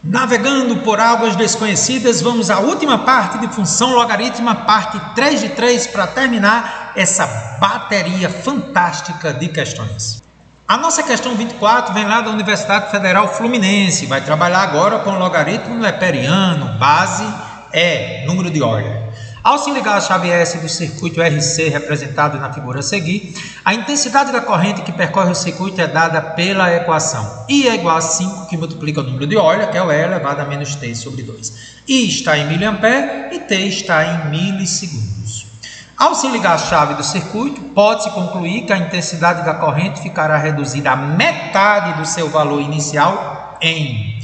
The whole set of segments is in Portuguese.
Navegando por águas desconhecidas, vamos à última parte de função logarítmica, parte 3 de 3, para terminar essa bateria fantástica de questões. A nossa questão 24 vem lá da Universidade Federal Fluminense, vai trabalhar agora com logaritmo neperiano, base é número de Euler. Ao se ligar a chave S do circuito RC representado na figura a seguir, a intensidade da corrente que percorre o circuito é dada pela equação I é igual a 5, que multiplica o número de Euler, que é o E elevado a menos T sobre 2. I está em miliampere e T está em milissegundos. Ao se ligar a chave do circuito, pode-se concluir que a intensidade da corrente ficará reduzida à metade do seu valor inicial em...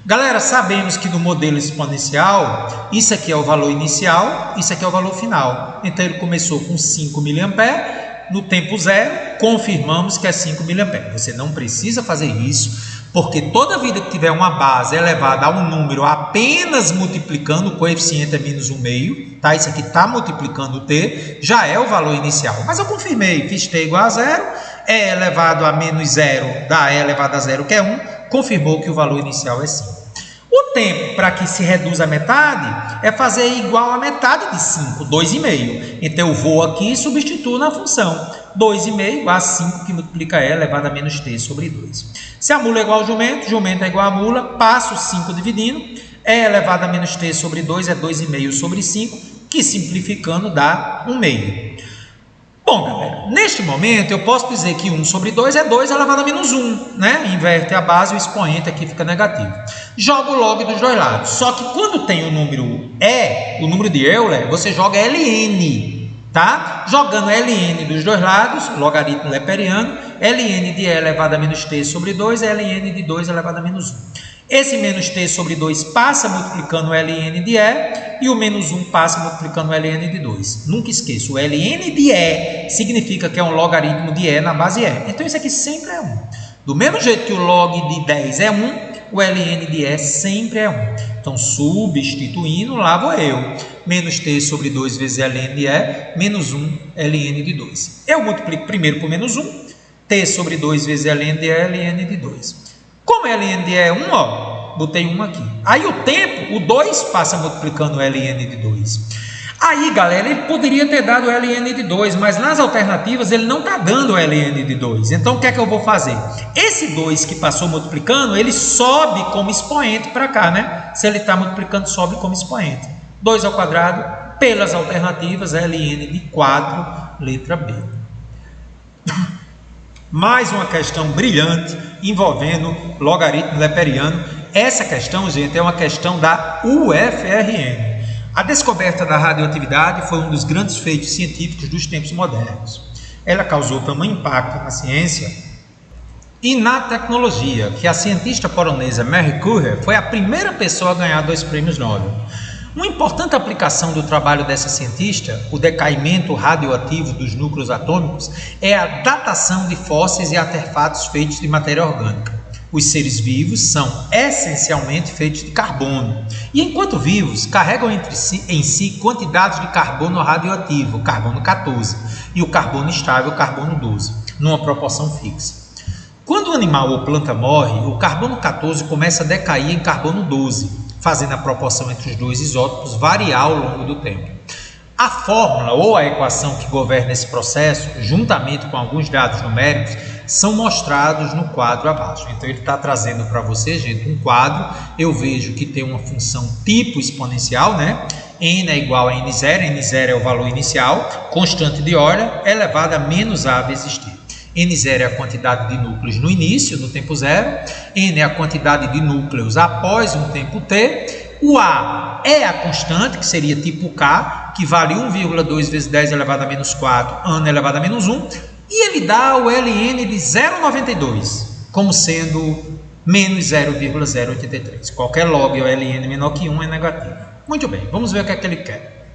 Galera, sabemos que no modelo exponencial, isso aqui é o valor inicial, isso aqui é o valor final. Então ele começou com 5 mA, no tempo zero, confirmamos que é 5 mA. Você não precisa fazer isso, porque toda vida que tiver uma base elevada a um número apenas multiplicando, o coeficiente é menos 1/2, tá? Isso aqui está multiplicando o t, já é o valor inicial. Mas eu confirmei, fiz t igual a 0, e elevado a menos 0 dá e elevado a 0, que é 1, confirmou que o valor inicial é 5. O tempo para que se reduza a metade é fazer igual a metade de 5, 2,5. Então eu vou aqui e substituo na função. 2,5 igual a 5, que multiplica E elevado a menos T sobre 2. Se a mula é igual ao jumento, jumento é igual a mula, passo 5 dividindo, E elevado a menos T sobre 2 é 2,5 sobre 5, que simplificando dá 1/2. Bom, galera, neste momento eu posso dizer que 1 sobre 2 é 2 elevado a menos 1, né? Inverte a base, o expoente aqui fica negativo. Joga o log dos dois lados. Só que quando tem o número E, o número de Euler, você joga Ln, tá? Jogando Ln dos dois lados, logaritmo neperiano, Ln de E elevado a menos T sobre 2 é Ln de 2 elevado a menos 1. Esse menos T sobre 2 passa multiplicando o Ln de E e o menos 1 passa multiplicando o Ln de 2. Nunca esqueça, o Ln de E significa que é um logaritmo de E na base E. Então isso aqui sempre é 1. Do mesmo jeito que o log de 10 é 1, o Ln de E sempre é 1. Então substituindo, lá vou eu. Menos T sobre 2 vezes Ln de E, menos 1 Ln de 2. Eu multiplico primeiro por menos 1, T sobre 2 vezes Ln de E, Ln de 2. Como Ln de E é 1, ó, botei 1 aqui. Aí o tempo, o 2 passa multiplicando o Ln de 2. Aí, galera, ele poderia ter dado o Ln de 2, mas nas alternativas ele não está dando o Ln de 2. Então o que é que eu vou fazer? Esse 2 que passou multiplicando, ele sobe como expoente para cá, né? Se ele está multiplicando, sobe como expoente. 2 ao quadrado, pelas alternativas, Ln de 4, letra B. Mais uma questão brilhante envolvendo logaritmo neperiano. Essa questão, gente, é uma questão da UFRN. A descoberta da radioatividade foi um dos grandes feitos científicos dos tempos modernos. Ela causou tamanho impacto na ciência e na tecnologia que a cientista polonesa Marie Curie foi a primeira pessoa a ganhar 2 prêmios Nobel. Uma importante aplicação do trabalho dessa cientista, o decaimento radioativo dos núcleos atômicos, é a datação de fósseis e artefatos feitos de matéria orgânica. Os seres vivos são essencialmente feitos de carbono e, enquanto vivos, carregam em si quantidades de carbono radioativo, carbono 14, e o carbono estável, carbono 12, numa proporção fixa. Quando o animal ou planta morre, o carbono 14 começa a decair em carbono 12, fazendo a proporção entre os dois isótopos variar ao longo do tempo. A fórmula ou a equação que governa esse processo, juntamente com alguns dados numéricos, são mostrados no quadro abaixo. Então ele está trazendo para você, gente, um quadro. Eu vejo que tem uma função tipo exponencial, né? N é igual a N0, N0 é o valor inicial, constante de Euler, elevado a menos A vezes T. N0 é a quantidade de núcleos no início, no tempo zero. N é a quantidade de núcleos após um tempo T. O A é a constante, que seria tipo K, que vale 1,2 vezes 10 elevado a menos 4, ano elevado a menos 1. E ele dá o Ln de 0,92, como sendo menos 0,083. Qualquer log ou Ln menor que 1 é negativo. Muito bem, vamos ver o que é que ele quer.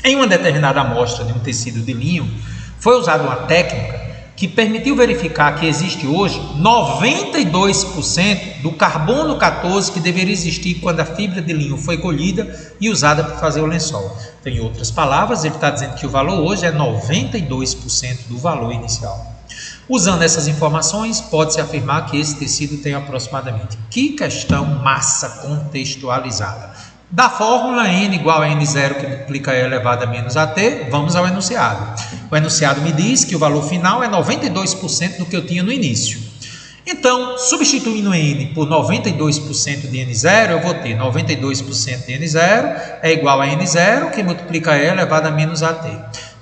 Em uma determinada amostra de um tecido de linho, foi usada uma técnica que permitiu verificar que existe hoje 92% do carbono 14 que deveria existir quando a fibra de linho foi colhida e usada para fazer o lençol. Então, em outras palavras, ele está dizendo que o valor hoje é 92% do valor inicial. Usando essas informações, pode-se afirmar que esse tecido tem aproximadamente. Que questão massa contextualizada. Da fórmula n igual a n0 que multiplica e elevado a menos at, vamos ao enunciado. O enunciado me diz que o valor final é 92% do que eu tinha no início. Então, substituindo n por 92% de n0, eu vou ter 92% de n0 é igual a n0 que multiplica e elevado a menos at.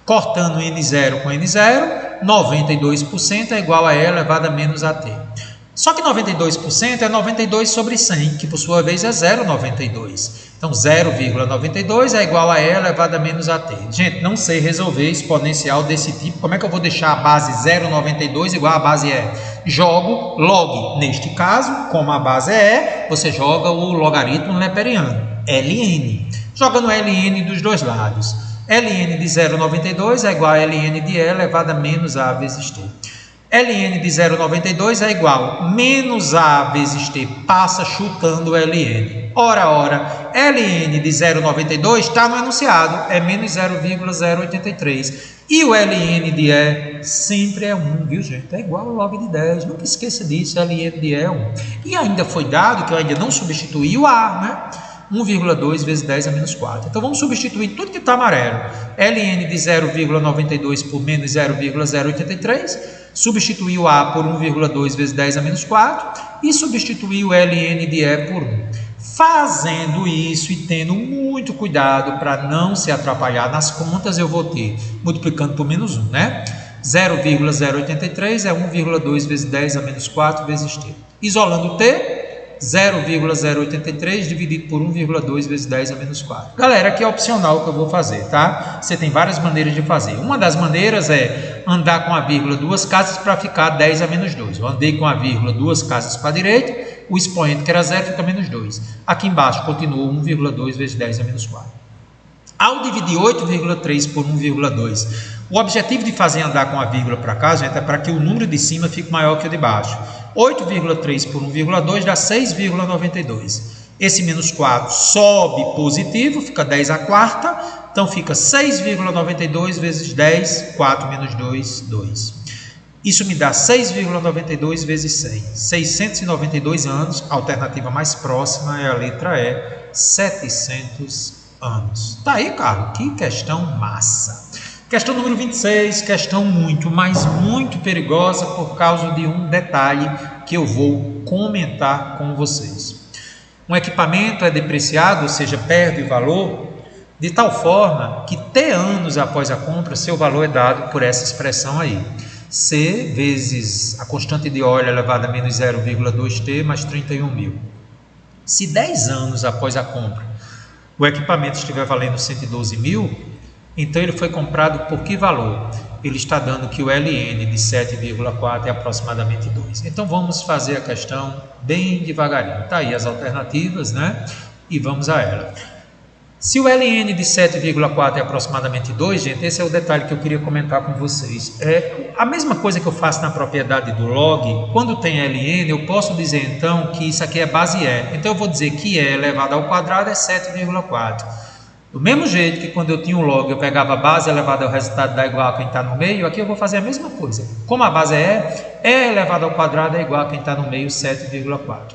Cortando n0 com n0, 92% é igual a e elevado a menos at. Só que 92% é 92 sobre 100, que por sua vez é 0,92. Então, 0,92 é igual a e elevado a menos at. Gente, não sei resolver exponencial desse tipo. Como é que eu vou deixar a base 0,92 igual a base e? Jogo log. Neste caso, como a base é, você joga o logaritmo neperiano, ln. Jogando ln dos dois lados. ln de 0,92 é igual a ln de e elevado a menos a vezes t. ln de 0,92 é igual menos a vezes t, passa chutando ln. Ora, ln de 0,92 está no enunciado, é menos 0,083. E o ln de e sempre é 1, viu gente? É igual ao log de 10, nunca esqueça disso, ln de e é 1. E ainda foi dado que eu ainda não substituí o a, né? 1,2 vezes 10 a menos 4. Então, vamos substituir tudo que está amarelo. ln de 0,92 por menos 0,083. Substituir o a por 1,2 vezes 10 a menos 4. E substituir o ln de e por 1. Fazendo isso e tendo muito cuidado para não se atrapalhar nas contas, eu vou ter, multiplicando por menos 1, né? 0,083 é 1,2 vezes 10 a menos 4 vezes t. Isolando t, 0,083 dividido por 1,2 vezes 10 a menos 4. Galera, aqui é opcional o que eu vou fazer, tá? Você tem várias maneiras de fazer. Uma das maneiras é andar com a vírgula duas casas para ficar 10 a menos 2. Eu andei com a vírgula duas casas para a direita, o expoente que era 0 fica menos 2. Aqui embaixo continua 1,2 vezes 10 a menos 4. Ao dividir 8,3 por 1,2, o objetivo de fazer andar com a vírgula para cá, gente, é para que o número de cima fique maior que o de baixo. 8,3 por 1,2 dá 6,92. Esse menos 4 sobe positivo, fica 10 a quarta. Então, fica 6,92 vezes 10, 4 menos 2, 2. Isso me dá 6,92 vezes 100. 692 anos, a alternativa mais próxima é a letra E, 700 anos. Tá aí, Carlos, que questão massa. Questão número 26, questão muito, mas muito perigosa por causa de um detalhe que eu vou comentar com vocês. Um equipamento é depreciado, ou seja, perde valor, de tal forma que T anos após a compra, seu valor é dado por essa expressão aí. C vezes a constante de óleo elevada a menos 0,2T mais 31 mil. Se 10 anos após a compra, o equipamento estiver valendo 112 mil, então ele foi comprado por que valor? Ele está dando que o LN de 7,4 é aproximadamente 2. Então vamos fazer a questão bem devagarinho. Está aí as alternativas, né? E vamos a ela. Se o LN de 7,4 é aproximadamente 2, gente, esse é o detalhe que eu queria comentar com vocês. É a mesma coisa que eu faço na propriedade do log. Quando tem LN, eu posso dizer então que isso aqui é base E. Então eu vou dizer que E elevado ao quadrado é 7,4. Do mesmo jeito que quando eu tinha um log, eu pegava a base elevada ao resultado dá igual a quem está no meio, aqui eu vou fazer a mesma coisa. Como a base é E elevado ao quadrado é igual a quem está no meio, 7,4.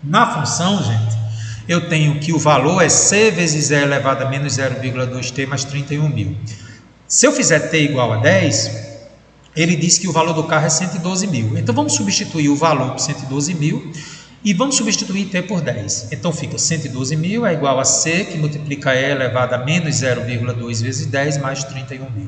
Na função, gente, eu tenho que o valor é C vezes E elevado a menos 0,2T mais 31 mil. Se eu fizer T igual a 10, ele diz que o valor do carro é 112 mil. Então vamos substituir o valor por 112 mil. E vamos substituir T por 10. Então fica 112 mil é igual a C, que multiplica E elevado a menos 0,2 vezes 10 mais 31 mil.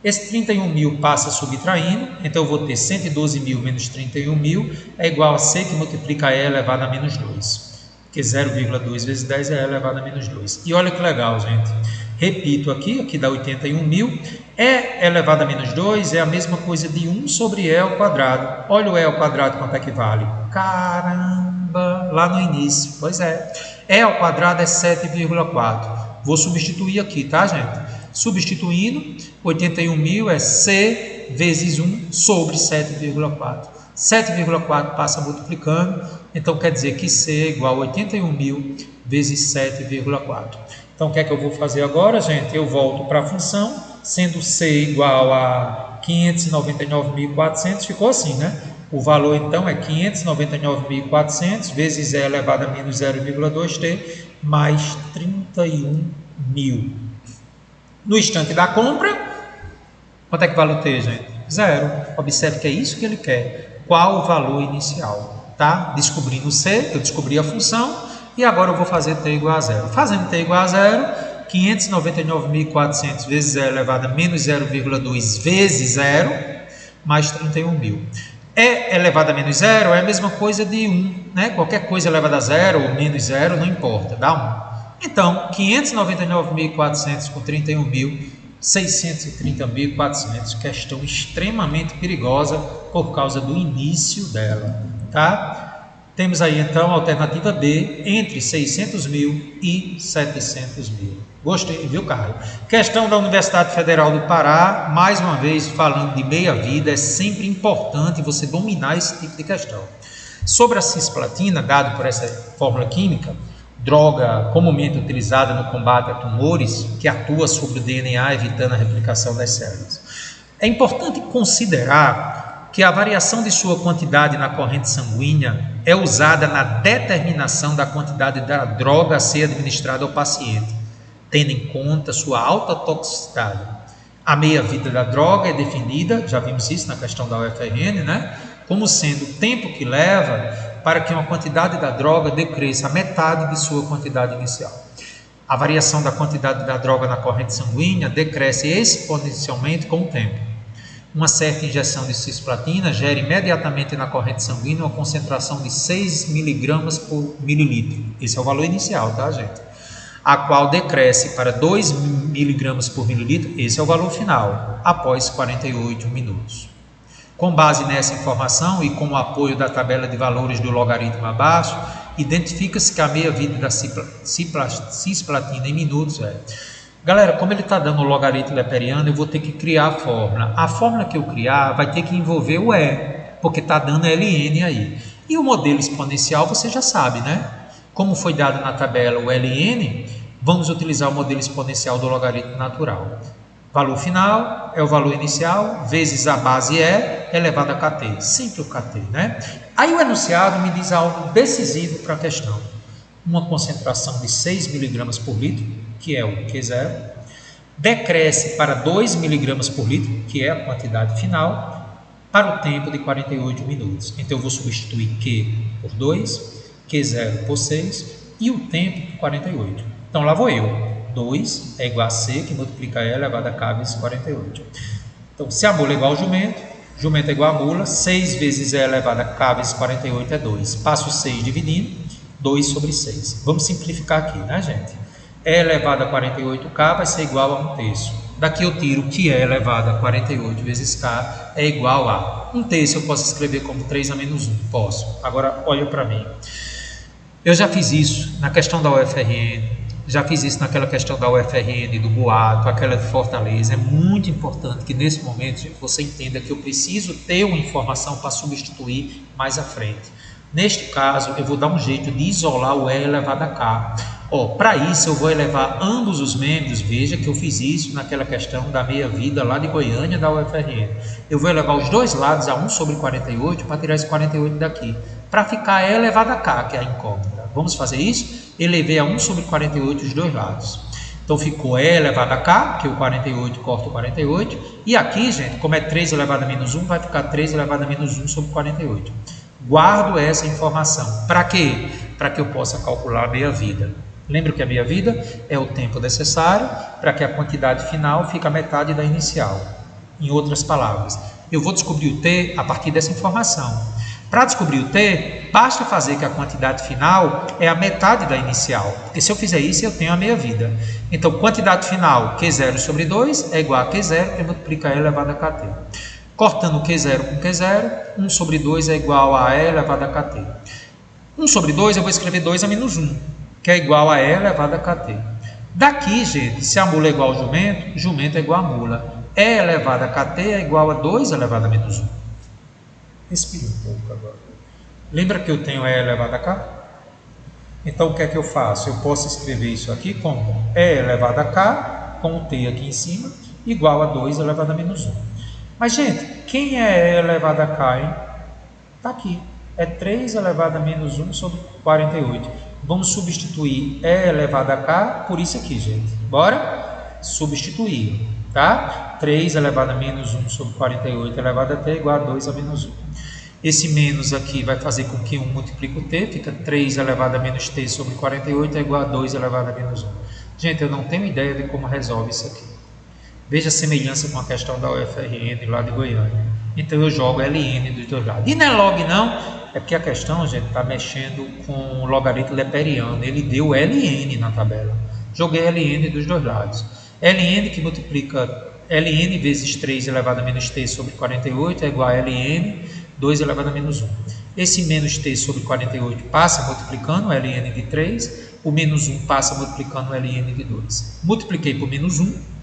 Esse 31 mil passa subtraindo, então eu vou ter 112 mil menos 31 mil é igual a C, que multiplica E elevado a menos 2. Porque 0,2 vezes 10 é E elevado a menos 2. E olha que legal, gente. Repito aqui dá 81 mil. E elevado a menos 2 é a mesma coisa de 1 sobre E ao quadrado. Olha o E ao quadrado quanto é que vale. Caramba, lá no início. Pois é. E ao quadrado é 7,4. Vou substituir aqui, tá, gente? Substituindo, 81 mil é C vezes 1 sobre 7,4. 7,4 passa multiplicando, então quer dizer que C é igual a 81 mil vezes 7,4. Então o que é que eu vou fazer agora, gente? Eu volto para a função, sendo C igual a 599.400 ficou assim, né? O valor, então, é 599.400 vezes E elevado a menos 0,2t mais 31.000. No instante da compra, quanto é que vale o T, gente? Zero. Observe que é isso que ele quer. Qual o valor inicial? Tá? Descobrindo C, eu descobri a função e agora eu vou fazer T igual a zero. Fazendo T igual a zero, 599.400 vezes E elevado a menos 0,2 vezes 0, mais 31.000. E elevado a menos 0 é a mesma coisa de 1, né? Qualquer coisa elevada a 0 ou menos 0, não importa, dá 1. Então, 599.400 com 31.630.400, questão extremamente perigosa por causa do início dela, tá? Temos aí, então, a alternativa B entre 600.000 e 700.000. Gostei, viu, Caio? Questão da Universidade Federal do Pará, mais uma vez falando de meia-vida, é sempre importante você dominar esse tipo de questão. Sobre a cisplatina, dado por essa fórmula química, droga comumente utilizada no combate a tumores, que atua sobre o DNA, evitando a replicação das células. É importante considerar que a variação de sua quantidade na corrente sanguínea é usada na determinação da quantidade da droga a ser administrada ao paciente, tendo em conta sua alta toxicidade. A meia-vida da droga é definida, já vimos isso na questão da UFRN, né, como sendo o tempo que leva para que uma quantidade da droga decresça a metade de sua quantidade inicial. A variação da quantidade da droga na corrente sanguínea decresce exponencialmente com o tempo. Uma certa injeção de cisplatina gera imediatamente na corrente sanguínea uma concentração de 6 mg por mililitro. Esse é o valor inicial, tá, gente? A qual decresce para 2 mg por mililitro, esse é o valor final, após 48 minutos. Com base nessa informação e com o apoio da tabela de valores do logaritmo abaixo, identifica-se que a meia-vida da cisplatina em minutos é... Galera, como ele está dando o logaritmo leperiano, eu vou ter que criar a fórmula. A fórmula que eu criar vai ter que envolver o E, porque está dando LN aí. E o modelo exponencial você já sabe, né? Como foi dado na tabela o LN, vamos utilizar o modelo exponencial do logaritmo natural. Valor final é o valor inicial, vezes a base E elevado a KT. Sempre o KT, né? Aí o enunciado me diz algo decisivo para a questão. Uma concentração de 6 mg por litro, que é o Q0, decresce para 2 mg por litro, que é a quantidade final, para o tempo de 48 minutos. Então eu vou substituir Q por 2, Q0 por 6 e o tempo por 48. Então lá vou eu. 2 é igual a C, que multiplica E elevado a K vezes 48. Então, se a mula é igual ao jumento, jumento é igual a mula, 6 vezes E elevado a K vezes 48 é 2. Passo 6 dividindo, 2 sobre 6. Vamos simplificar aqui, né, gente? E elevado a 48K vai ser igual a 1/3. Daqui eu tiro que E elevado a 48 vezes K é igual a 1/3. Eu posso escrever como 3 a menos 1. Posso. Agora, olha para mim. Eu já fiz isso na questão da UFRN, já fiz isso naquela questão da UFRN, do boato, aquela de Fortaleza. É muito importante que nesse momento, gente, você entenda que eu preciso ter uma informação para substituir mais à frente. Neste caso, eu vou dar um jeito de isolar o E elevado a K. Para isso eu vou elevar ambos os membros. Veja que eu fiz isso naquela questão da meia-vida lá de Goiânia, da UFRN. Eu vou elevar os dois lados a 1 sobre 48 para tirar esse 48 daqui, para ficar E elevado a K, que é a incógnita. Vamos fazer isso? Elevei a 1 sobre 48 os dois lados. Então ficou E elevado a K, que o 48 corta o 48. E aqui, gente, como é 3 elevado a menos 1, vai ficar 3 elevado a menos 1 sobre 48. Guardo essa informação. Para quê? Para que eu possa calcular a meia-vida. Lembra que a meia-vida é o tempo necessário para que a quantidade final fique a metade da inicial. Em outras palavras, eu vou descobrir o T a partir dessa informação. Para descobrir o T, basta fazer que a quantidade final é a metade da inicial. Porque se eu fizer isso, eu tenho a meia-vida. Então, quantidade final, Q0 sobre 2, é igual a Q0, que multiplica E elevado a KT. Cortando Q0 com Q0, 1 sobre 2 é igual a E elevado a KT. 1 sobre 2, eu vou escrever 2 a menos 1, que é igual a E elevado a KT. Daqui, gente, se a mula é igual ao jumento, jumento é igual a mula. E elevado a KT é igual a 2 elevado a menos 1. Respire um pouco agora. Lembra que eu tenho E elevado a K? Então, o que é que eu faço? Eu posso escrever isso aqui como E elevado a K, com o T aqui em cima, igual a 2 elevado a menos 1. Mas, gente, quem é E elevado a K, hein? Está aqui. É 3 elevado a menos 1 sobre 48. Vamos substituir E elevado a K por isso aqui, gente. Bora? Substituir, tá? 3 elevado a menos 1 sobre 48 elevado a T é igual a 2 a menos 1. Esse menos aqui vai fazer com que 1 multiplique o T. Fica 3 elevado a menos T sobre 48 é igual a 2 elevado a menos 1. Gente, eu não tenho ideia de como resolve isso aqui. Veja a semelhança com a questão da UFRN lá de Goiânia. Então eu jogo LN dos dois lados. E não é log não, é porque a questão, gente, está mexendo com o logaritmo leperiano. Ele deu LN na tabela. Joguei LN dos dois lados. LN que multiplica LN vezes 3 elevado a menos T sobre 48 é igual a LN 2 elevado a menos 1. Esse menos T sobre 48 passa multiplicando o LN de 3. O menos 1 passa multiplicando o LN de 2. Multipliquei por menos 1.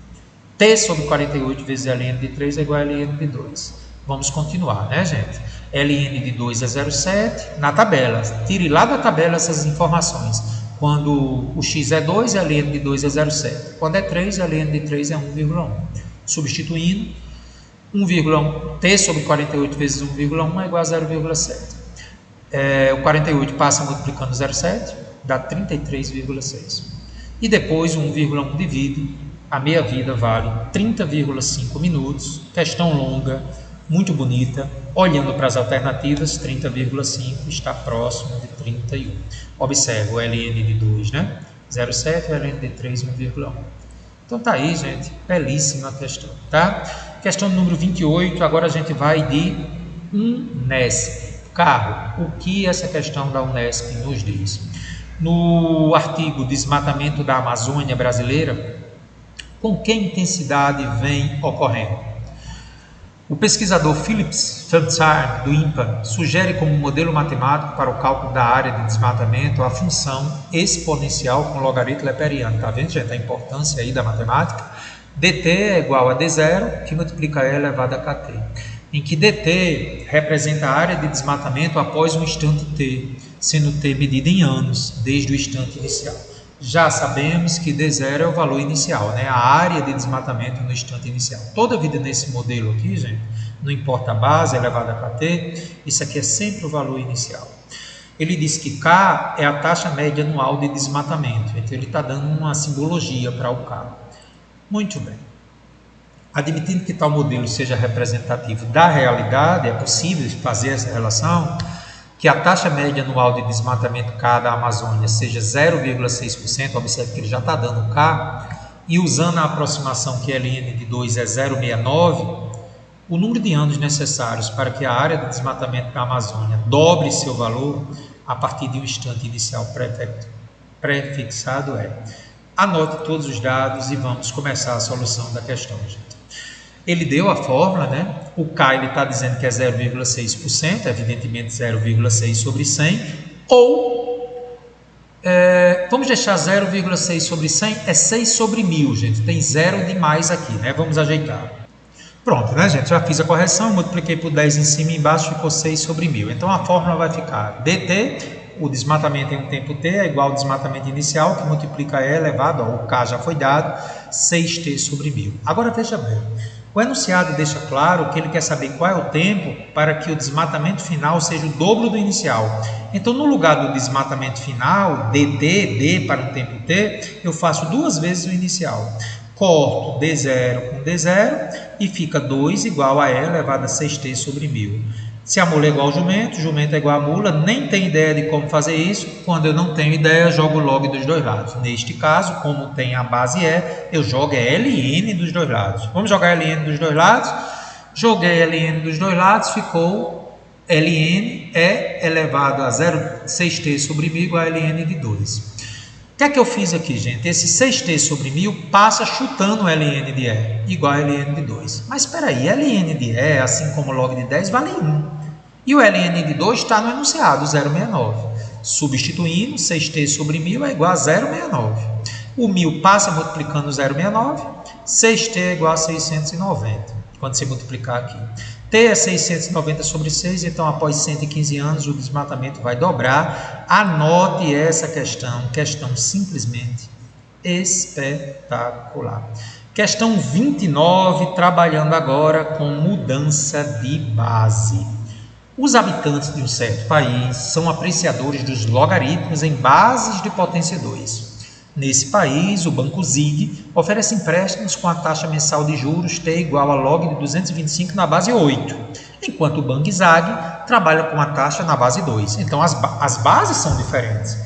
T sobre 48 vezes LN de 3 é igual a LN de 2. Vamos continuar, né, gente? LN de 2 é 0,7 na tabela. Tire lá da tabela essas informações. Quando o x é 2, LN de 2 é 0,7. Quando é 3, LN de 3 é 1,1. Substituindo, 1,1 T sobre 48 vezes 1,1 é igual a 0,7. O 48 passa multiplicando 0,7, dá 33,6. E depois o 1,1 divide. A meia-vida vale 30,5 minutos, questão longa, muito bonita. Olhando para as alternativas, 30,5 está próximo de 31. Observe o LN de 2, né? 0,7 e o LN de 3, 1,1. Então tá aí, gente, belíssima questão, tá? Questão número 28, agora a gente vai de Unesp. Carro, o que essa questão da Unesp nos diz? No artigo Desmatamento da Amazônia Brasileira, com que intensidade vem ocorrendo? O pesquisador Philips Fansar, do INPA, sugere como modelo matemático para o cálculo da área de desmatamento a função exponencial com logaritmo leperiano. Está vendo, gente, a importância aí da matemática? dt é igual a d0, que multiplica E elevado a kt, em que dt representa a área de desmatamento após um instante t, sendo t medida em anos, desde o instante inicial. Já sabemos que D0 é o valor inicial, né? A área de desmatamento no instante inicial. Toda vida nesse modelo aqui, gente, não importa a base elevada a kt, isso aqui é sempre o valor inicial. Ele diz que K é a taxa média anual de desmatamento, então ele está dando uma simbologia para o K. Muito bem. Admitindo que tal modelo seja representativo da realidade, é possível fazer essa relação, que a taxa média anual de desmatamento K da Amazônia seja 0,6%, observe que ele já está dando K, e usando a aproximação que LN de 2 é 0,69, o número de anos necessários para que a área de desmatamento da Amazônia dobre seu valor a partir de um instante inicial prefixado é. Anote todos os dados e vamos começar a solução da questão, gente. Ele deu a fórmula, né? O K ele está dizendo que é 0,6%, evidentemente 0,6 sobre 100, ou, vamos deixar 0,6 sobre 100, é 6 sobre 1000, gente, tem zero demais aqui, né? Vamos ajeitar. Pronto, né, gente? Já fiz a correção, multipliquei por 10 em cima e embaixo, ficou 6 sobre 1000. Então a fórmula vai ficar dt, o desmatamento em um tempo t é igual ao desmatamento inicial, que multiplica E elevado, o K já foi dado, 6t sobre 1000. Agora veja bem. O enunciado deixa claro que ele quer saber qual é o tempo para que o desmatamento final seja o dobro do inicial. Então, no lugar do desmatamento final, D para um tempo t, eu faço duas vezes o inicial. Corto D0 com D0 e fica 2 igual a E elevado a 6t sobre 1000. Se a mula é igual ao jumento é igual a mula, nem tem ideia de como fazer isso. Quando eu não tenho ideia, jogo log dos dois lados. Neste caso, como tem a base E, eu jogo LN dos dois lados. Vamos jogar LN dos dois lados? Joguei LN dos dois lados, ficou LN é elevado a 6t sobre 1000 igual a LN de 2. O que é que eu fiz aqui, gente? Esse 6t sobre 1000 passa chutando LN de E, igual a LN de 2. Mas espera aí, LN de E, assim como log de 10, vale 1. E o LN de 2 está no enunciado, 0,69. Substituindo, 6t sobre 1000 é igual a 0,69. O 1000 passa multiplicando 0,69, 6t é igual a 690, quando você multiplicar aqui. T é 690 sobre 6, então após 115 anos o desmatamento vai dobrar. Anote essa questão simplesmente espetacular. Questão 29, trabalhando agora com mudança de base. Os habitantes de um certo país são apreciadores dos logaritmos em bases de potência 2. Nesse país, o Banco ZIG oferece empréstimos com a taxa mensal de juros T igual a log de 225 na base 8, enquanto o Banco ZAG trabalha com a taxa na base 2. Então, as bases são diferentes.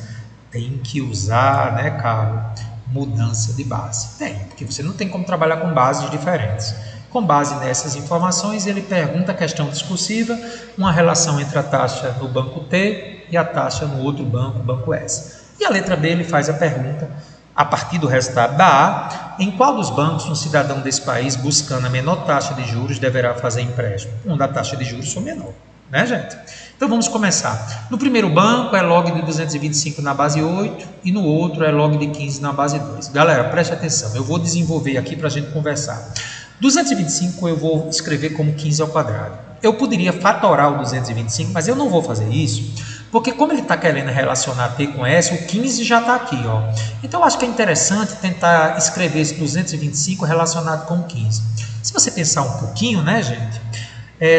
Tem que usar, né, Carlos, mudança de base. Tem, porque você não tem como trabalhar com bases diferentes. Com base nessas informações, ele pergunta a questão discursiva, uma relação entre a taxa no banco T e a taxa no outro banco, banco S. E a letra B, ele faz a pergunta, a partir do resultado da A, em qual dos bancos um cidadão desse país, buscando a menor taxa de juros, deverá fazer empréstimo? Onde a taxa de juros for menor, né, gente? Então, vamos começar. No primeiro banco, é log de 225 na base 8, e no outro é log de 15 na base 2. Galera, preste atenção, eu vou desenvolver aqui para a gente conversar. 225 eu vou escrever como 15 ao quadrado. Eu poderia fatorar o 225, mas eu não vou fazer isso, porque como ele está querendo relacionar T com S, o 15 já está aqui, ó. Então, eu acho que é interessante tentar escrever esse 225 relacionado com o 15. Se você pensar um pouquinho, né, gente?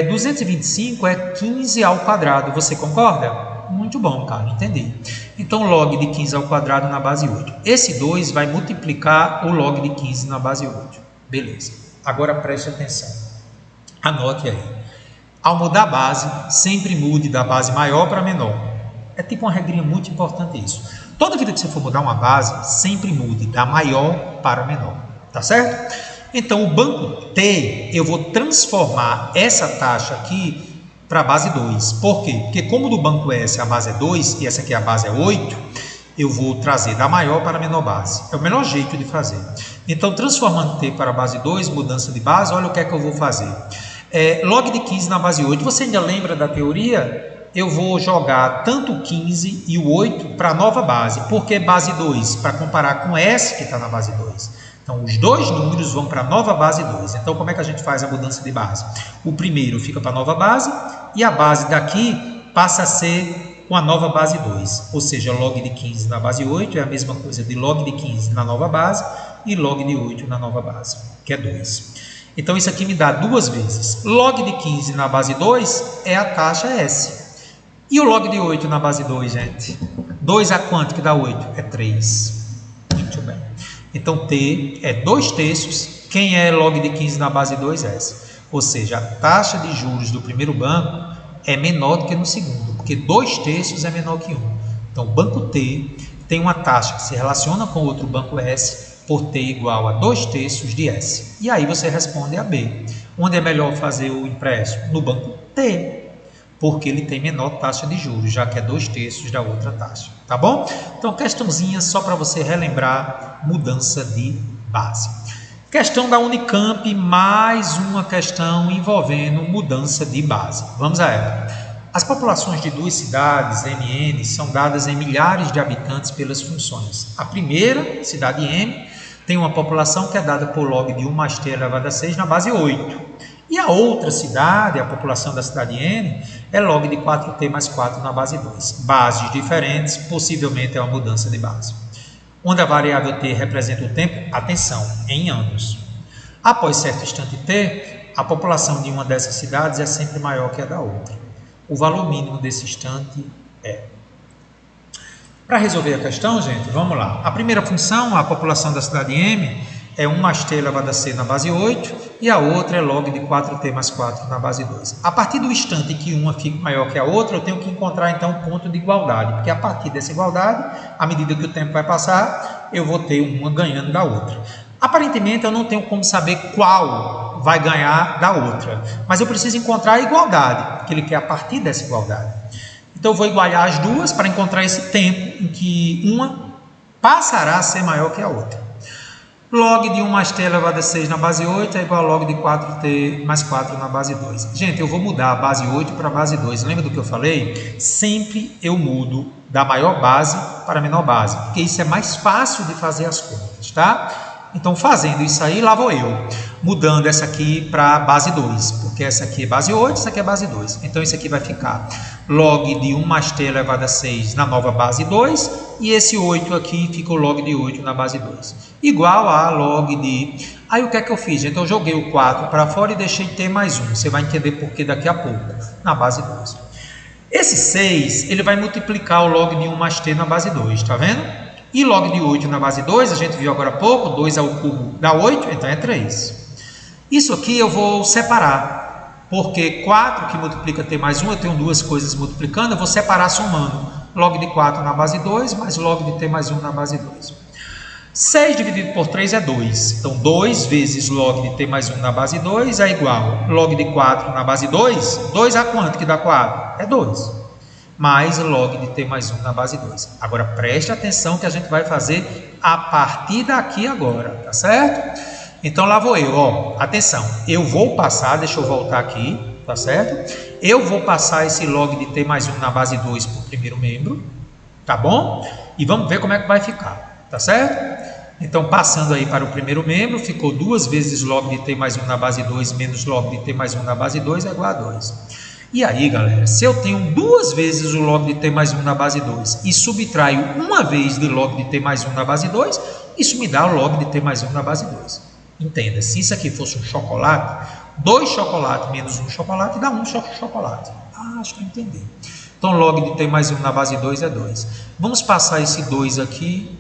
225 é 15 ao quadrado, você concorda? Muito bom, cara, entendi. Então, log de 15 ao quadrado na base 8. Esse 2 vai multiplicar o log de 15 na base 8. Beleza. Agora, preste atenção. Anote aí. Ao mudar a base, sempre mude da base maior para menor. É tipo uma regrinha muito importante isso. Toda vida que você for mudar uma base, sempre mude da maior para menor. Tá certo? Então, o banco T, eu vou transformar essa taxa aqui para a base 2. Por quê? Porque como do banco S a base é 2 e essa aqui a base é 8, eu vou trazer da maior para a menor base. É o melhor jeito de fazer. Então, transformando T para a base 2, mudança de base, olha o que é que eu vou fazer. Log de 15 na base 8, você ainda lembra da teoria? Eu vou jogar tanto o 15 e o 8 para a nova base. Por que base 2? Para comparar com S que está na base 2. Então, os dois números vão para a nova base 2. Então, como é que a gente faz a mudança de base? O primeiro fica para a nova base e a base daqui passa a ser com a nova base 2. Ou seja, log de 15 na base 8 é a mesma coisa de log de 15 na nova base e log de 8 na nova base, que é 2. Então, isso aqui me dá duas vezes. Log de 15 na base 2 é a taxa S. E o log de 8 na base 2, gente? 2 a quanto que dá 8? É 3. Muito bem. Então, T é 2/3. Quem é log de 15 na base 2? S. Ou seja, a taxa de juros do primeiro banco é menor do que no segundo, porque 2/3 é menor que 1. Então, o banco T tem uma taxa que se relaciona com o outro banco S por T igual a 2/3 de S. E aí você responde a B. Onde é melhor fazer o empréstimo? No banco T, porque ele tem menor taxa de juros, já que é 2/3 da outra taxa. Tá bom? Então, questãozinha só para você relembrar, mudança de base. Questão da Unicamp, mais uma questão envolvendo mudança de base. Vamos a ela. As populações de duas cidades, MN, são dadas em milhares de habitantes pelas funções. A primeira, cidade M, tem uma população que é dada por log de 1 mais T elevado a 6 na base 8. E a outra cidade, a população da cidade N, é log de 4T mais 4 na base 2. Bases diferentes, possivelmente é uma mudança de base. Onde a variável T representa o tempo, atenção, em anos. Após certo instante T, a população de uma dessas cidades é sempre maior que a da outra. O valor mínimo desse instante é... Para resolver a questão, gente, vamos lá. A primeira função, a população da cidade M, é 1 mais T elevado a C na base 8 e a outra é log de 4T mais 4 na base 2. A partir do instante que uma fica maior que a outra, eu tenho que encontrar então um ponto de igualdade, porque a partir dessa igualdade, à medida que o tempo vai passar, eu vou ter uma ganhando da outra. Aparentemente, eu não tenho como saber qual vai ganhar da outra, mas eu preciso encontrar a igualdade, porque ele quer a partir dessa igualdade. Então, eu vou igualar as duas para encontrar esse tempo em que uma passará a ser maior que a outra. Log de 1 mais T elevado a 6 na base 8 é igual a log de 4T mais 4 na base 2. Gente, eu vou mudar a base 8 para a base 2. Lembra do que eu falei? Sempre eu mudo da maior base para a menor base, porque isso é mais fácil de fazer as contas, tá? Então, fazendo isso aí, lá vou eu, mudando essa aqui para a base 2, porque essa aqui é base 8, essa aqui é base 2. Então, isso aqui vai ficar log de 1 mais T elevado a 6 na nova base 2, e esse 8 aqui fica o log de 8 na base 2. Igual a log de... Aí o que é que eu fiz, gente? Eu joguei o 4 para fora e deixei t mais 1. Você vai entender por que daqui a pouco, na base 2. Esse 6, ele vai multiplicar o log de 1 mais t na base 2, tá vendo? E log de 8 na base 2, a gente viu agora há pouco, 2 ao cubo dá 8, então é 3. Isso aqui eu vou separar, porque 4 que multiplica t mais 1, eu tenho duas coisas multiplicando, eu vou separar somando. Log de 4 na base 2, mais log de t mais 1 na base 2. 6 dividido por 3 é 2. Então, 2 vezes log de t mais 1 na base 2 é igual a log de 4 na base 2. 2 a quanto que dá 4? É 2. Mais log de t mais 1 na base 2. Agora, preste atenção que a gente vai fazer a partir daqui agora, tá certo? Então, lá vou eu, ó. Atenção, eu vou passar, deixa eu voltar aqui, tá certo? Eu vou passar esse log de t mais 1 na base 2 para o primeiro membro, tá bom? E vamos ver como é que vai ficar, tá certo? Então, passando aí para o primeiro membro, ficou 2 vezes log de t mais 1 na base 2 menos log de t mais 1 na base 2 é igual a 2. E aí, galera, se eu tenho 2 vezes o log de t mais 1 na base 2 e subtraio 1 vez de log de t mais 1 na base 2, isso me dá o log de t mais 1 na base 2. Entenda, se isso aqui fosse um chocolate, 2 chocolates menos 1 chocolate dá 1 chocolate. Ah, acho que eu entendi. Então, log de t mais 1 na base 2 é 2. Vamos passar esse 2 aqui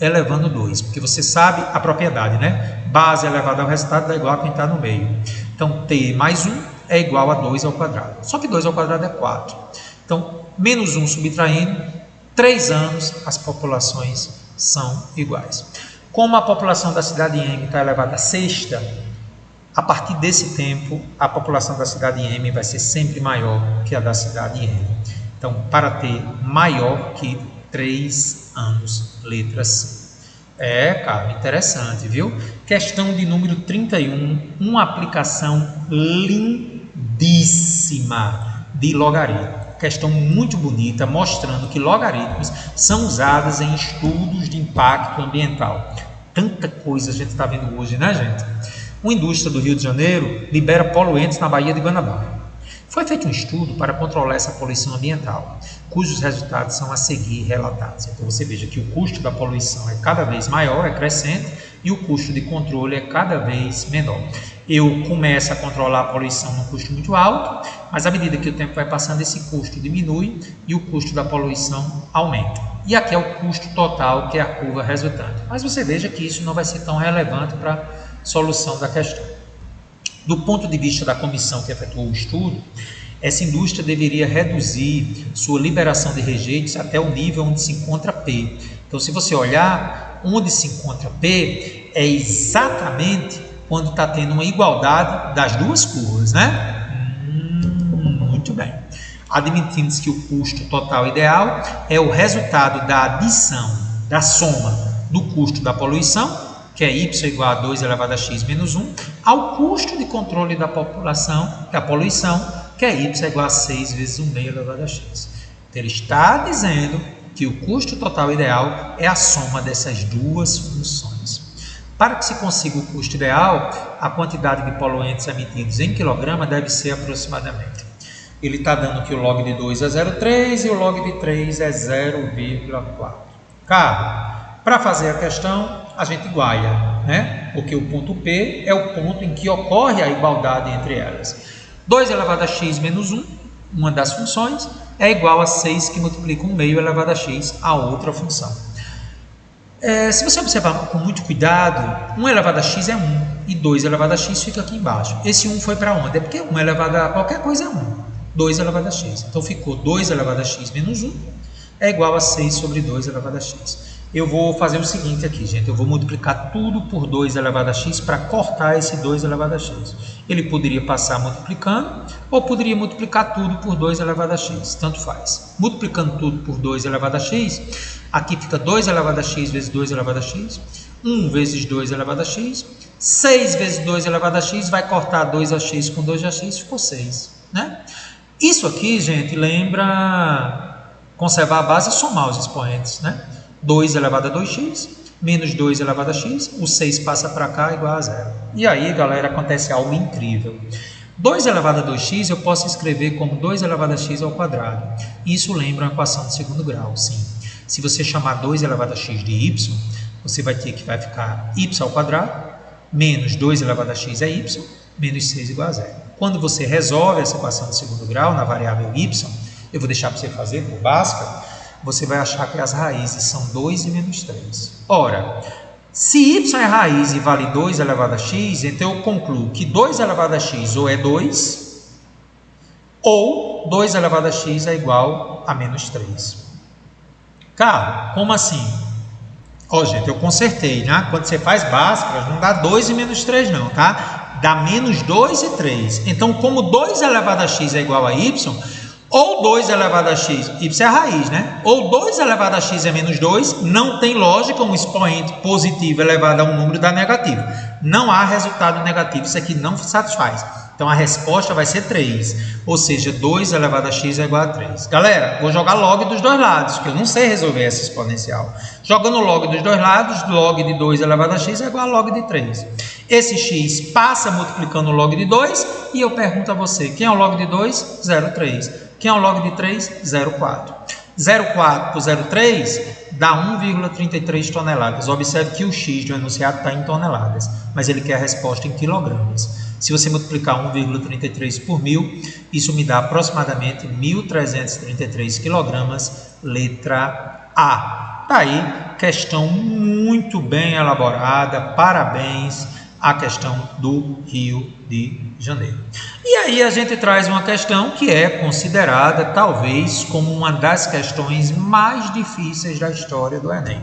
elevando 2, porque você sabe a propriedade, né? Base elevada ao resultado dá igual a quem está no meio. Então, t mais 1 é igual a 2 ao quadrado. Só que 2 ao quadrado é 4. Então, menos 1 subtraindo, 3 anos, as populações são iguais. Como a população da cidade M está elevada à sexta, a partir desse tempo, a população da cidade M vai ser sempre maior que a da cidade M. Então, para ter maior que 3 anos, letra C. Cara, interessante, viu? Questão de número 31, uma aplicação lindíssima de logaritmo. Questão muito bonita, mostrando que logaritmos são usados em estudos de impacto ambiental. Tanta coisa a gente está vendo hoje, né, gente? Uma indústria do Rio de Janeiro libera poluentes na Baía de Guanabara. Foi feito um estudo para controlar essa poluição ambiental, cujos resultados são a seguir relatados. Então você veja que o custo da poluição é cada vez maior, é crescente, e o custo de controle é cada vez menor. Eu começo a controlar a poluição num custo muito alto, mas à medida que o tempo vai passando, esse custo diminui e o custo da poluição aumenta. E aqui é o custo total, que é a curva resultante. Mas você veja que isso não vai ser tão relevante para a solução da questão. Do ponto de vista da comissão que efetuou o estudo, essa indústria deveria reduzir sua liberação de rejeitos até o nível onde se encontra P. Então, se você olhar, onde se encontra P é exatamente quando está tendo uma igualdade das duas curvas, né? Muito bem. Admitindo-se que o custo total ideal é o resultado da adição, da soma do custo da poluição, que é y igual a 2 elevado a x menos 1, ao custo de controle da poluição, que é y igual a 6 vezes 1 meio elevado a x. Então, ele está dizendo que o custo total ideal é a soma dessas duas funções. Para que se consiga o custo ideal, a quantidade de poluentes emitidos em quilograma deve ser aproximadamente. Ele está dando que o log de 2 é 0,3 e o log de 3 é 0,4. Cara, para fazer a questão, a gente iguala, né? Porque o ponto P é o ponto em que ocorre a igualdade entre elas. 2 elevado a x menos 1, uma das funções, é igual a 6 que multiplica 1 meio elevado a x, a outra função. Se você observar com muito cuidado, 1 elevado a x é 1 e 2 elevado a x fica aqui embaixo. Esse 1 foi para onde? É porque 1 elevado a qualquer coisa é 1. 2 elevado a x. Então ficou 2 elevado a x menos 1 é igual a 6 sobre 2 elevado a x. Eu vou fazer o seguinte aqui, gente. Eu vou multiplicar tudo por 2 elevado a x para cortar esse 2 elevado a x. Ele poderia passar multiplicando ou poderia multiplicar tudo por 2 elevado a x. Tanto faz. Multiplicando tudo por 2 elevado a x, aqui fica 2 elevado a x vezes 2 elevado a x. 1 vezes 2 elevado a x. 6 vezes 2 elevado a x vai cortar 2ax com 2ax, ficou 6. Né? Isso aqui, gente, lembra conservar a base e somar os expoentes, né? 2 elevado a 2x, menos 2 elevado a x, o 6 passa para cá igual a 0. E aí, galera, acontece algo incrível. 2 elevado a 2x eu posso escrever como 2 elevado a x ao quadrado. Isso lembra uma equação de segundo grau, sim. Se você chamar 2 elevado a x de y, você vai ter que vai ficar y ao quadrado, menos 2 elevado a x é y, menos 6 igual a 0. Quando você resolve essa equação de segundo grau na variável y, eu vou deixar para você fazer por Bhaskara, você vai achar que as raízes são 2 e menos 3. Ora, se y é raiz e vale 2 elevado a x, então eu concluo que 2 elevado a x ou é 2, ou 2 elevado a x é igual a menos 3. Cara, como assim? Ó, gente, eu consertei, né? Quando você faz Bhaskara, não dá 2 e menos 3 não, tá? Dá menos 2 e 3. Então, como 2 elevado a x é igual a y, ou 2 elevado a x, y é a raiz, né? Ou 2 elevado a x é menos 2, não tem lógica um expoente positivo elevado a um número dar negativo. Não há resultado negativo, isso aqui não satisfaz. Então, a resposta vai ser 3, ou seja, 2 elevado a x é igual a 3. Galera, vou jogar log dos dois lados, porque eu não sei resolver essa exponencial. Jogando log dos dois lados, log de 2 elevado a x é igual a log de 3. Esse x passa multiplicando o log de 2, e eu pergunto a você, quem é o log de 2? 0,3. Quem é o log de 3? 0,4. 0,4 por 0,3 dá 1,33 toneladas. Observe que o x do enunciado está em toneladas, mas ele quer a resposta em quilogramas. Se você multiplicar 1,33 por 1.000, isso me dá aproximadamente 1.333 quilogramas, letra A. Está aí, questão muito bem elaborada, parabéns à questão do Rio de Janeiro. E aí a gente traz uma questão que é considerada talvez como uma das questões mais difíceis da história do Enem.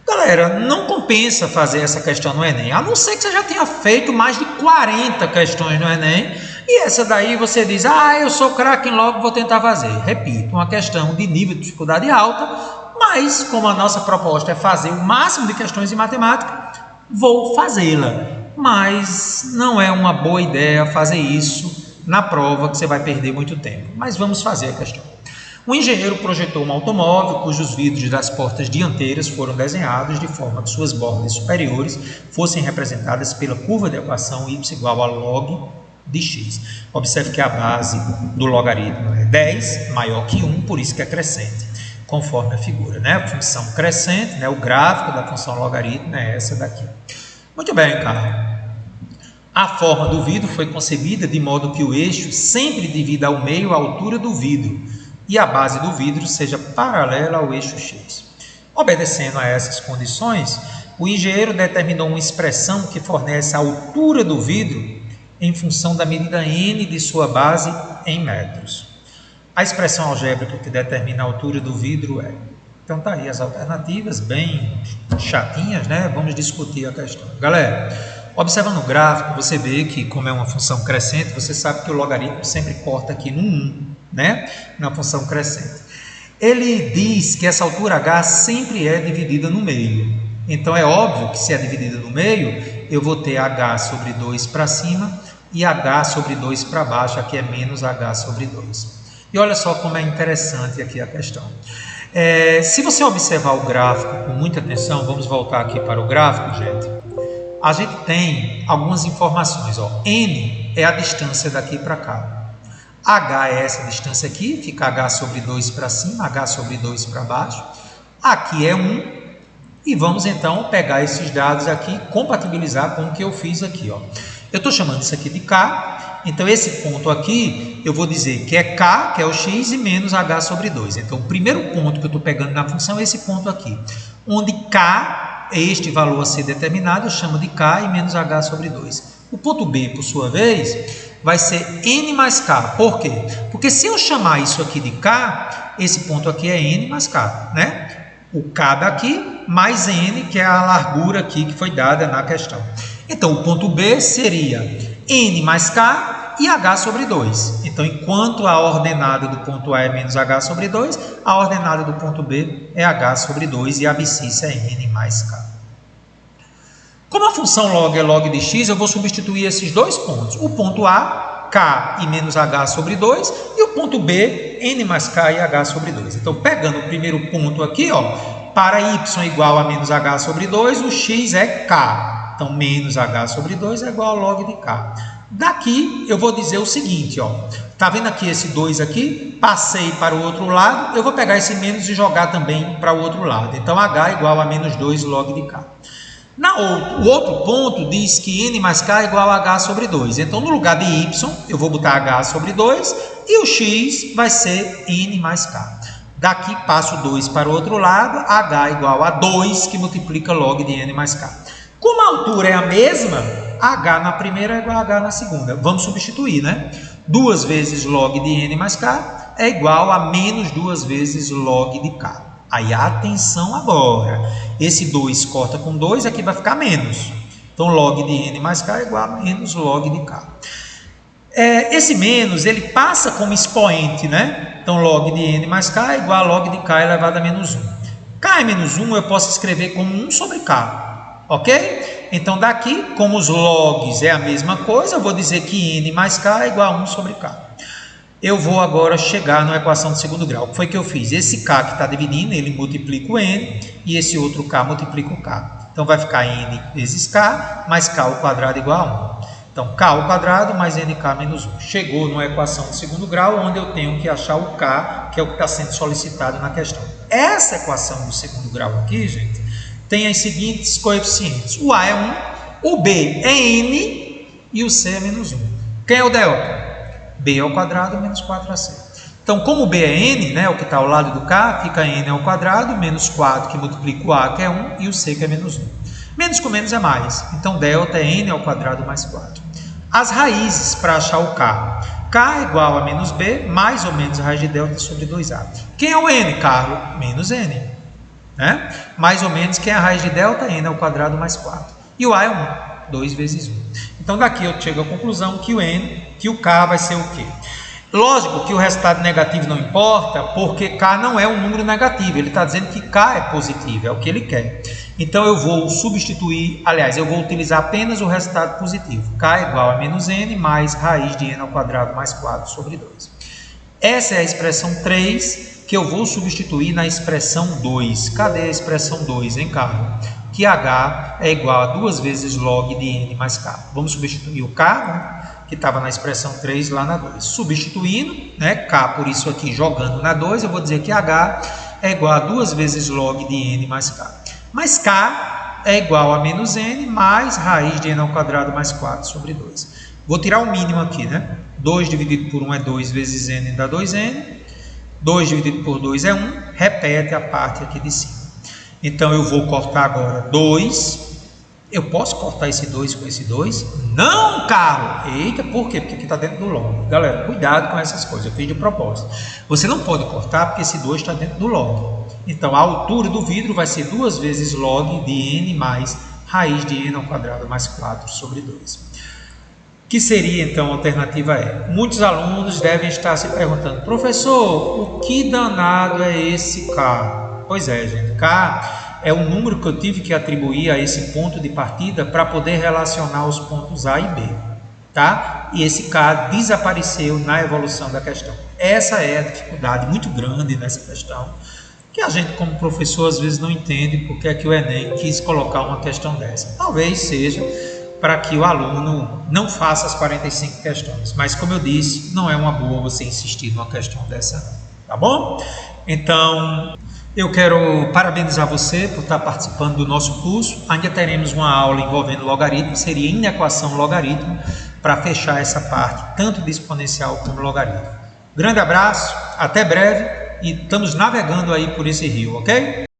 Galera, não compensa fazer essa questão no Enem, a não ser que você já tenha feito mais de 40 questões no Enem, e essa daí você diz, eu sou craque em log, vou tentar fazer. Repito, uma questão de nível de dificuldade alta, mas como a nossa proposta é fazer o máximo de questões em matemática, vou fazê-la. Mas não é uma boa ideia fazer isso na prova, que você vai perder muito tempo. Mas vamos fazer a questão. Um engenheiro projetou um automóvel cujos vidros das portas dianteiras foram desenhados de forma que suas bordas superiores fossem representadas pela curva de equação y igual a log de x. Observe que a base do logaritmo é 10, maior que 1, por isso que é crescente, conforme a figura, né? A função crescente, né? O gráfico da função logaritmo é essa daqui. Muito bem, cara. A forma do vidro foi concebida de modo que o eixo sempre divida ao meio a altura do vidro e a base do vidro seja paralela ao eixo x. Obedecendo a essas condições, o engenheiro determinou uma expressão que fornece a altura do vidro em função da medida n de sua base em metros. A expressão algébrica que determina a altura do vidro é... Então tá aí as alternativas, bem chatinhas, né? Vamos discutir a questão. Galera, observando o gráfico, você vê que, como é uma função crescente, você sabe que o logaritmo sempre corta aqui no 1, né? Na função crescente. Ele diz que essa altura h sempre é dividida no meio. Então, é óbvio que se é dividida no meio, eu vou ter h sobre 2 para cima e h sobre 2 para baixo, aqui é menos h sobre 2. E olha só como é interessante aqui a questão. Se você observar o gráfico com muita atenção, vamos voltar aqui para o gráfico, gente. A gente tem algumas informações, ó. N é a distância daqui para cá. H é essa distância aqui, fica H sobre 2 para cima, H sobre 2 para baixo. Aqui é 1. E vamos então pegar esses dados aqui e compatibilizar com o que eu fiz aqui, ó. Eu estou chamando isso aqui de K. Então, esse ponto aqui, eu vou dizer que é K, que é o x, e menos H sobre 2. Então, o primeiro ponto que eu estou pegando na função é esse ponto aqui. Onde K é este valor a ser determinado, eu chamo de K e menos H sobre 2. O ponto B, por sua vez, vai ser N mais K. Por quê? Porque se eu chamar isso aqui de K, esse ponto aqui é N mais K, né? O K daqui mais N, que é a largura aqui que foi dada na questão. Então, o ponto B seria N mais K e H sobre 2. Então, enquanto a ordenada do ponto A é menos H sobre 2, a ordenada do ponto B é H sobre 2 e a abscissa é N mais K. Como a função log é log de x, eu vou substituir esses dois pontos. O ponto A, K e menos H sobre 2, e o ponto B, N mais K e H sobre 2. Então, pegando o primeiro ponto aqui, ó, para y igual a menos H sobre 2, o x é K. Então, menos H sobre 2 é igual a log de K. Daqui eu vou dizer o seguinte, ó. Tá vendo aqui esse 2 aqui? Passei para o outro lado, eu vou pegar esse menos e jogar também para o outro lado. Então, H igual a menos 2 log de K. O outro ponto diz que N mais K é igual a H sobre 2. Então, no lugar de Y, eu vou botar H sobre 2 e o X vai ser N mais K. Daqui passo 2 para o outro lado, H igual a 2, que multiplica log de N mais K. Como a altura é a mesma, H na primeira é igual a H na segunda. Vamos substituir, né? 2 vezes log de N mais K é igual a menos 2 vezes log de K. Aí, atenção agora. Esse 2 corta com 2, aqui vai ficar menos. Então, log de N mais K é igual a menos log de K. Esse menos, ele passa como expoente, né? Então, log de N mais K é igual a log de K elevado a menos 1. K é menos 1, eu posso escrever como 1 sobre K. Ok? Então, daqui, como os logs é a mesma coisa, eu vou dizer que N mais K é igual a 1 sobre K. Eu vou agora chegar na equação de segundo grau. O que foi que eu fiz? Esse K que está dividindo, ele multiplica o N, e esse outro K multiplica o K. Então, vai ficar N vezes K, mais K ao quadrado igual a 1. Então, K ao quadrado mais NK menos 1. Chegou numa equação de segundo grau, onde eu tenho que achar o K, que é o que está sendo solicitado na questão. Essa equação do segundo grau aqui, gente, tem as seguintes coeficientes. O A é 1, o B é N e o C é menos 1. Quem é o delta? B ao quadrado menos 4AC. Então, como o B é N, né, o que está ao lado do K, fica N ao quadrado menos 4, que multiplica o A, que é 1, e o C, que é menos 1. Menos com menos é mais. Então, delta é N ao quadrado mais 4. As raízes para achar o K. K é igual a menos B, mais ou menos a raiz de delta sobre 2A. Quem é o N, Carlos? Menos N. Né? Mais ou menos, quem é a raiz de delta? N ao quadrado mais 4. E o A é 1, 2 vezes 1. Então, daqui eu chego à conclusão que o K vai ser o quê? Lógico que o resultado negativo não importa, porque K não é um número negativo. Ele está dizendo que K é positivo, é o que ele quer. Então, eu vou substituir, aliás, eu vou utilizar apenas o resultado positivo. K é igual a menos N mais raiz de N ao quadrado mais 4 sobre 2. Essa é a expressão 3 que eu vou substituir na expressão 2. Cadê a expressão 2, hein, Carlos? Que H é igual a 2 vezes log de N mais K. Vamos substituir o K, né, que estava na expressão 3 lá na 2. Substituindo, né, K por isso aqui jogando na 2, eu vou dizer que H é igual a 2 vezes log de N mais K. Mas K é igual a menos N mais raiz de N ao quadrado mais 4 sobre 2. Vou tirar o mínimo aqui, né? 2 dividido por 1 é 2 vezes N dá 2N. 2 dividido por 2 é 1. Repete a parte aqui de cima. Então, eu vou cortar agora 2. Eu posso cortar esse 2 com esse 2? Não, Carlos! Eita, por quê? Porque aqui está dentro do log. Galera, cuidado com essas coisas. Eu fiz de propósito. Você não pode cortar porque esse 2 está dentro do log. Então, a altura do vidro vai ser 2 vezes log de N mais raiz de N ao quadrado mais 4 sobre 2. Que seria, então, a alternativa E. Muitos alunos devem estar se perguntando, professor, o que danado é esse K? Pois é, gente, K é o número que eu tive que atribuir a esse ponto de partida para poder relacionar os pontos A e B, tá? E esse K desapareceu na evolução da questão. Essa é a dificuldade muito grande nessa questão, que a gente, como professor, às vezes não entende porque é que o Enem quis colocar uma questão dessa. Talvez seja para que o aluno não faça as 45 questões, mas como eu disse, não é uma boa você insistir numa questão dessa, tá bom? Então, eu quero parabenizar você por estar participando do nosso curso. Ainda teremos uma aula envolvendo logaritmo, seria inequação logaritmo, para fechar essa parte, tanto de exponencial como logaritmo. Grande abraço, até breve, e estamos navegando aí por esse rio, ok?